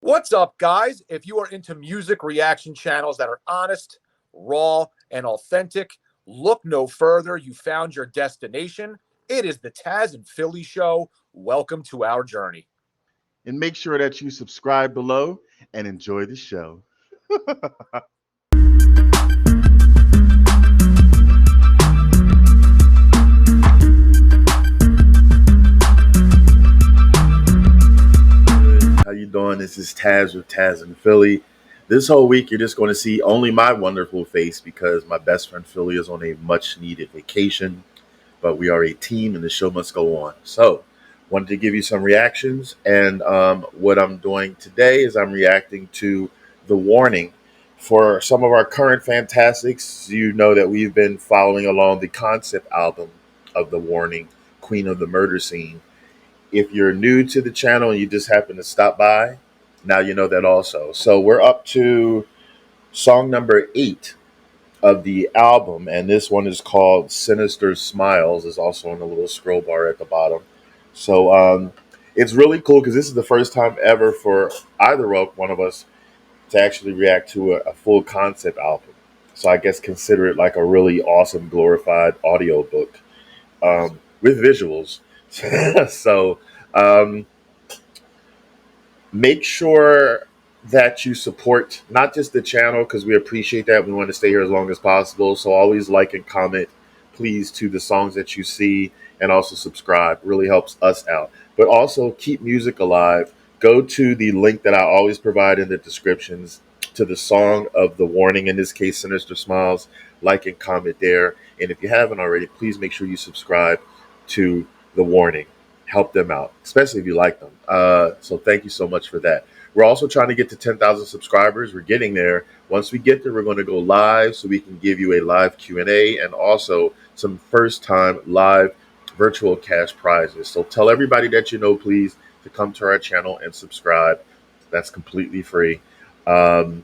What's up, guys? If you are into music reaction channels that are honest, raw, and authentic, look no further. You found your destination. It is the Tazzz N Philly show. Welcome to our journey. And make sure that you subscribe below and enjoy the show. How you doing? This is Tazzz with Tazzz N Philly. This whole week, you're just going to see only my wonderful face because my best friend Philly is on a much-needed vacation. But we are a team, and the show must go on. So, wanted to give you some reactions, and what I'm doing today is I'm reacting to The Warning. For some of our current fantastics, you know that we've been following along the concept album of The Warning, Queen of the Murder Scene. If you're new to the channel and you just happen to stop by, now you know that also. So we're up to song number 8 of the album, and this one is called Sinister Smiles. It's also on the little scroll bar at the bottom. So it's really cool because this is the first time ever for either one of us to actually react to a full concept album. So I guess consider it like a really awesome glorified audio book with visuals. So make sure that you support not just the channel, because we appreciate that. We want to stay here as long as possible. So always like and comment, please, to the songs that you see, and also subscribe. Really helps us out. But also keep music alive. Go to the link that I always provide in the descriptions to the song of The Warning, in this case, Sinister Smiles. Like and comment there. And if you haven't already, please make sure you subscribe to The Warning. Help them out, especially if you like them. So thank you so much for that. We're also trying to get to 10,000 subscribers. We're getting there. Once we get there, we're going to go live so we can give you a live Q&A and also some first-time live virtual cash prizes. So tell everybody that you know, please, to come to our channel and subscribe. That's completely free. But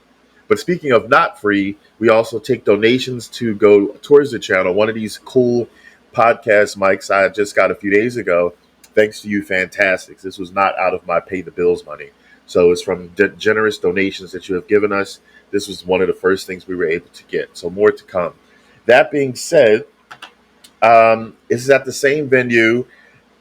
speaking of not free, we also take donations to go towards the channel. One of these cool podcast mics I just got a few days ago, thanks to you fantastics. This was not out of my pay the bills money. So it's from generous donations that you have given us. This was one of the first things we were able to get. So more to come. That being said, this is at the same venue,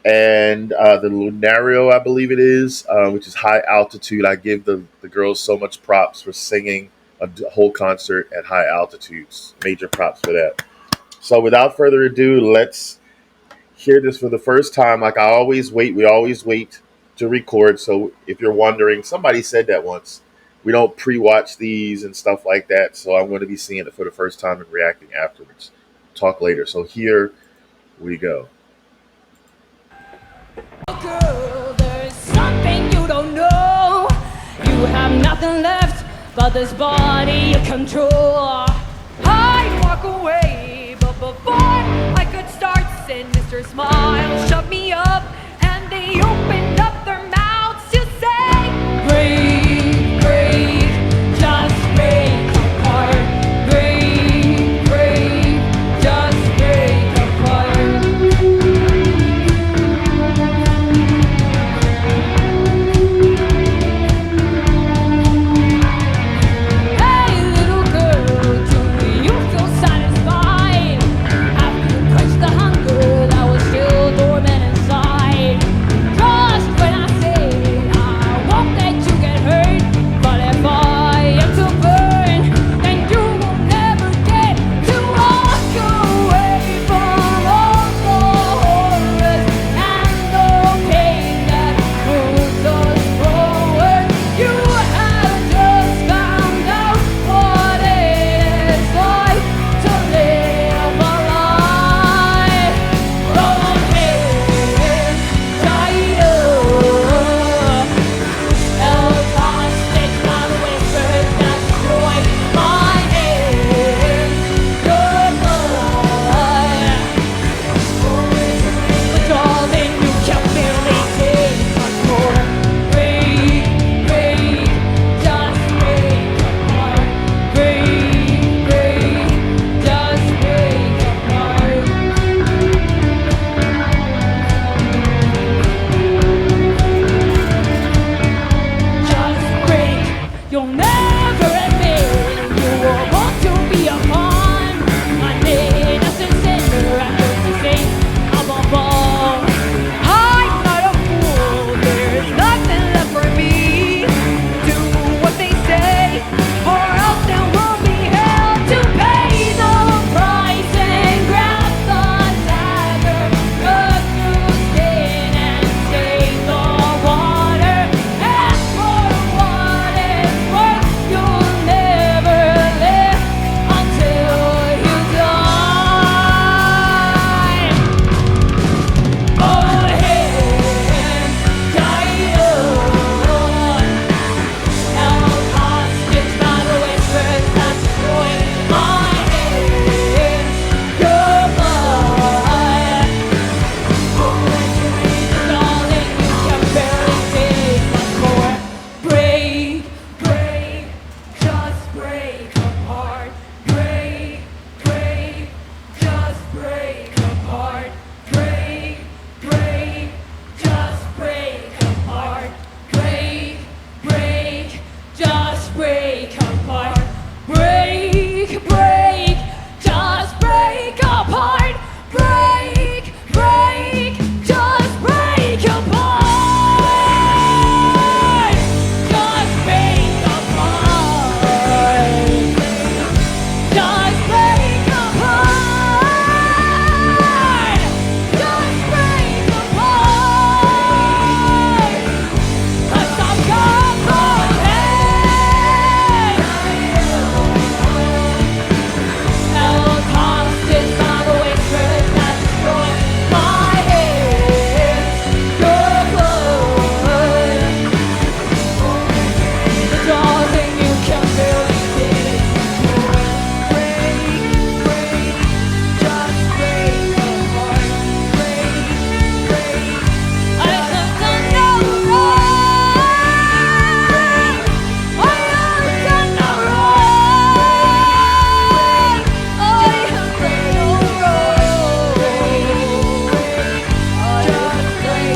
and the Lunario, I believe it is, which is high altitude. I give the girls so much props for singing a whole concert at high altitudes. Major props for that. So without further ado, let's hear this for the first time. Like I always wait, we always wait to record. So if you're wondering, somebody said that once. We don't pre-watch these and stuff like that. So I'm going to be seeing it for the first time and reacting afterwards. Talk later. So here we go. Girl, there's something you don't know. You have nothing left but this body you control. I'd walk away, but before I could start, Sinister Smiles shut me up, and they opened up their mouths to say, breathe, breathe, just break apart. Breathe, breathe, just break apart. Hey little girl, do you feel satisfied after you quench the hunger that was still dormant inside? Just You'll never admit you were born to be a pawn. I made us a sinner and to sing above all. I'm not a fool, there's nothing left for me. Do what they say, or else there will be hell to pay the price and grab the dagger, cut through skin and take the water. Ask for what it's worth, you'll never live until you die. Hold hands, tight on. Held hostage by the whispers that destroy my hands. Your blood. Darling, you can barely take much more. Break, break, just break apart. Break, break, just break apart. Break, break, just break apart. Break, break, just break apart. Break, break, just break apart. Break, break, just break apart. Just break apart. Just break apart. Just break apart. Let's not come held hostage by the whispers that destroy my hands. Your blood. The darling you can barely take more. Break, break, just break apart. Break, break. I have done no wrong. I have done no wrong. I have done no wrong. Just break apart.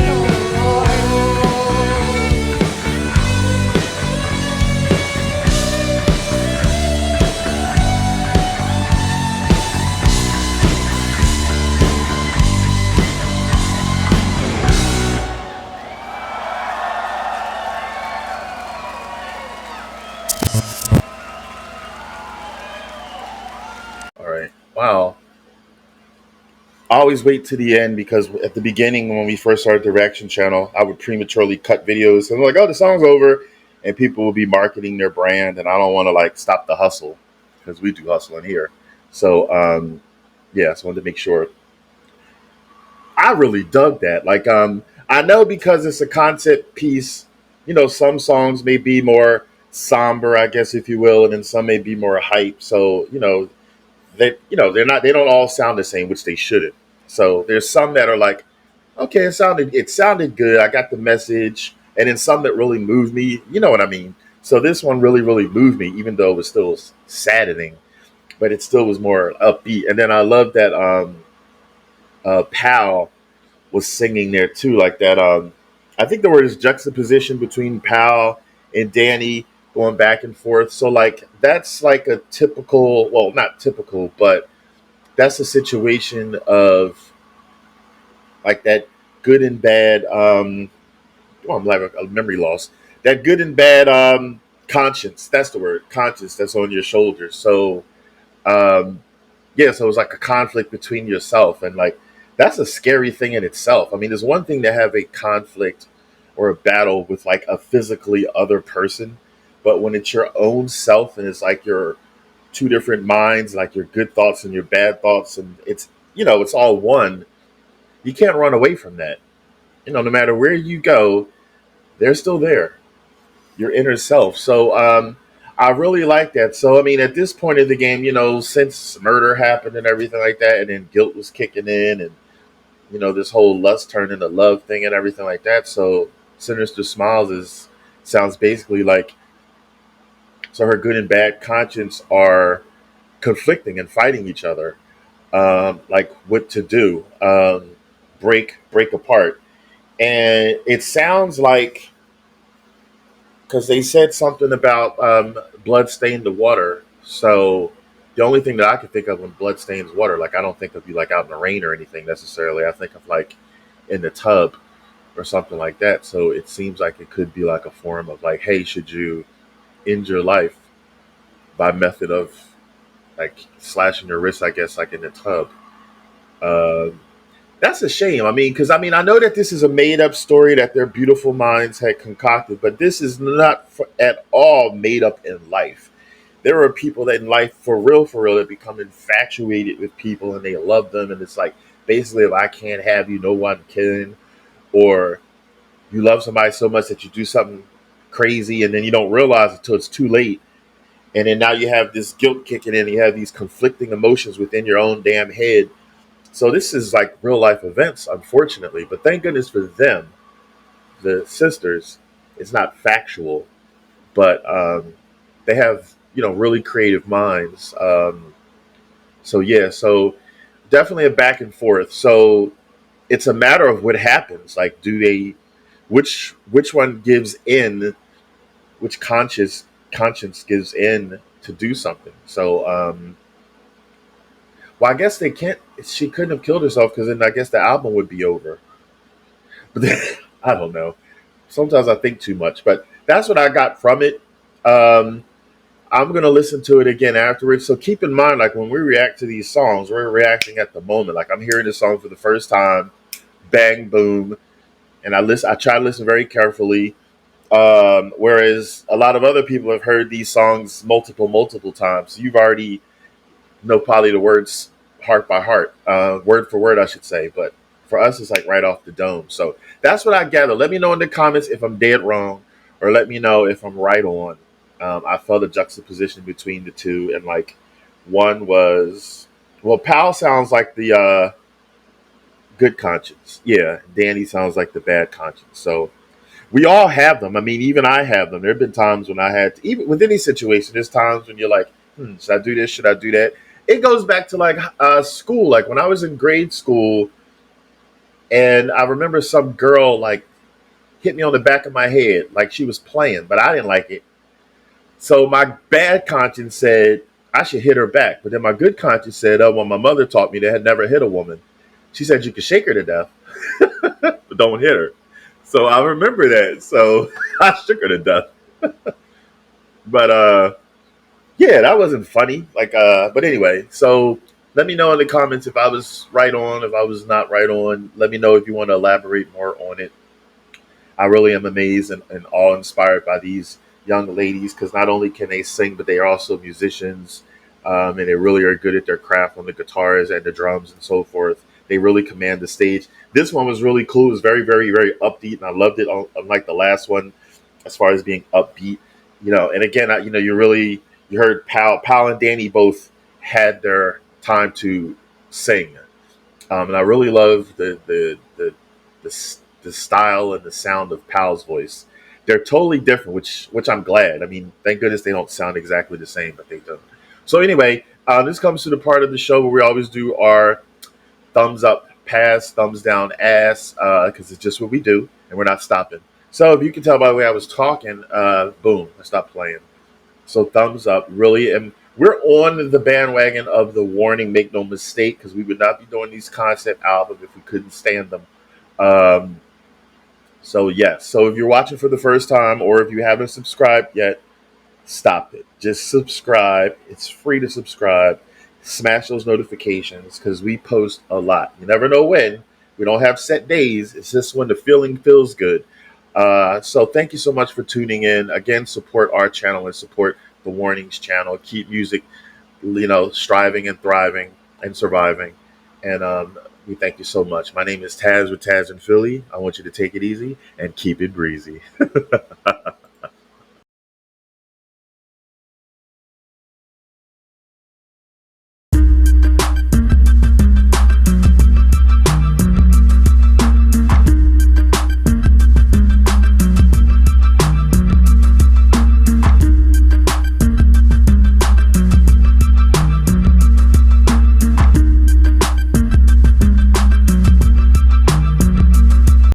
All right. Wow. I always wait to the end because at the beginning, when we first started the reaction channel, I would prematurely cut videos and I'm like, oh, the song's over, and people will be marketing their brand, and I don't want to like stop the hustle because we do hustle in here. So yeah, I just wanted to make sure. I really dug that. Like I know because it's a concept piece, you know, some songs may be more somber, I guess if you will, and then some may be more hype. So, they don't all sound the same, which they shouldn't. So there's some that are like, okay, it sounded good. I got the message, and then some that really moved me. You know what I mean? So this one really, really moved me, even though it was still saddening, but it still was more upbeat. And then I love that Pal was singing there too, like that. I think there was juxtaposition between Pal and Danny going back and forth. So like that's like a typical, well, not typical, but that's a situation of like that good and bad. Oh, I'm like a memory loss. That good and bad conscience. That's the word, conscience. That's on your shoulders. So um, yeah, so it was like a conflict between yourself, and like that's a scary thing in itself. I mean, there's one thing to have a conflict or a battle with like a physically other person, but when it's your own self and it's like your two different minds, like your good thoughts and your bad thoughts, and it's all one. You can't run away from that. No matter where you go, they're still there. Your inner self. So I really like that. So I mean, at this point in the game, since murder happened and everything like that, and then guilt was kicking in, and this whole lust turned into love thing and everything like that. So Sinister Smiles sounds basically like, so her good and bad conscience are conflicting and fighting each other, like what to do, break apart, and it sounds like because they said something about blood stained the water. So the only thing that I could think of when blood stains water, like I don't think of you like out in the rain or anything necessarily. I think of like in the tub or something like that. So it seems like it could be like a form of like, hey, should you end your life by method of like slashing your wrist, I guess, like in the tub. Um, that's a shame. I mean, because I mean, I know that this is a made up story that their beautiful minds had concocted, but this is not at all made up in life. There are people that in life, for real, that become infatuated with people and they love them. And it's like, basically, if I can't have you, no one can. Or you love somebody so much that you do something crazy and then you don't realize it until it's too late. And then now you have this guilt kicking in. You have these conflicting emotions within your own damn head. So this is like real life events, unfortunately. But thank goodness for them, the sisters. It's not factual, but they have really creative minds. So yeah, so definitely a back and forth. So it's a matter of what happens. Like, do they, which one gives in, which conscience gives in to do something. So well, I guess they can't. She couldn't have killed herself because then I guess the album would be over. But then, I don't know. Sometimes I think too much, but that's what I got from it. Um, I'm gonna listen to it again afterwards. So keep in mind, like when we react to these songs, we're reacting at the moment. Like I'm hearing this song for the first time, bang boom, and I listen. I try to listen very carefully. Whereas a lot of other people have heard these songs multiple times. So you've already know probably the words heart by heart, word for word, I should say. But for us, it's like right off the dome. So that's what I gather. Let me know in the comments if I'm dead wrong, or let me know if I'm right on. I felt a juxtaposition between the two, and like one was, well, Pal sounds like the good conscience. Yeah, Danny sounds like the bad conscience. So we all have them. I mean, even I have them. There have been times when I had to, even with any situation, there's times when you're like, should I do this? Should I do that? It goes back to like school. Like when I was in grade school, and I remember some girl like hit me on the back of my head, like she was playing, but I didn't like it. So my bad conscience said I should hit her back. But then my good conscience said, oh, well, my mother taught me they had never hit a woman. She said you could shake her to death, but don't hit her. So I remember that. So I shook her to death. But yeah, that wasn't funny. Like but anyway, so let me know in the comments if I was right on, if I was not right on. Let me know if you want to elaborate more on it. I really am amazed and awe inspired by these young ladies because not only can they sing, but they are also musicians, and they really are good at their craft on the guitars and the drums and so forth. They really command the stage. This one was really cool. It was very, very, very upbeat, and I loved it. Unlike the last one, as far as being upbeat, And again, you heard Pal and Danny both had their time to sing, and I really love the style and the sound of Pal's voice. They're totally different, which I'm glad. I mean, thank goodness they don't sound exactly the same, but they do. So anyway, this comes to the part of the show where we always do our thumbs up, pass, thumbs down, ass, because it's just what we do, and we're not stopping. So if you can tell by the way I was talking, boom, I stopped playing. So thumbs up, really. And we're on the bandwagon of the Warning, make no mistake, because we would not be doing these concept albums if we couldn't stand them. So yes, so if you're watching for the first time or if you haven't subscribed yet, stop it. Just subscribe. It's free to subscribe. Smash those notifications because we post a lot. You never know when. We don't have set days. It's just when the feeling feels good. So thank you so much for tuning in. Again, support our channel and support the Warnings channel. Keep music, striving and thriving and surviving. And we thank you so much. My name is Tazzz with Tazzz N Philly. I want you to take it easy and keep it breezy.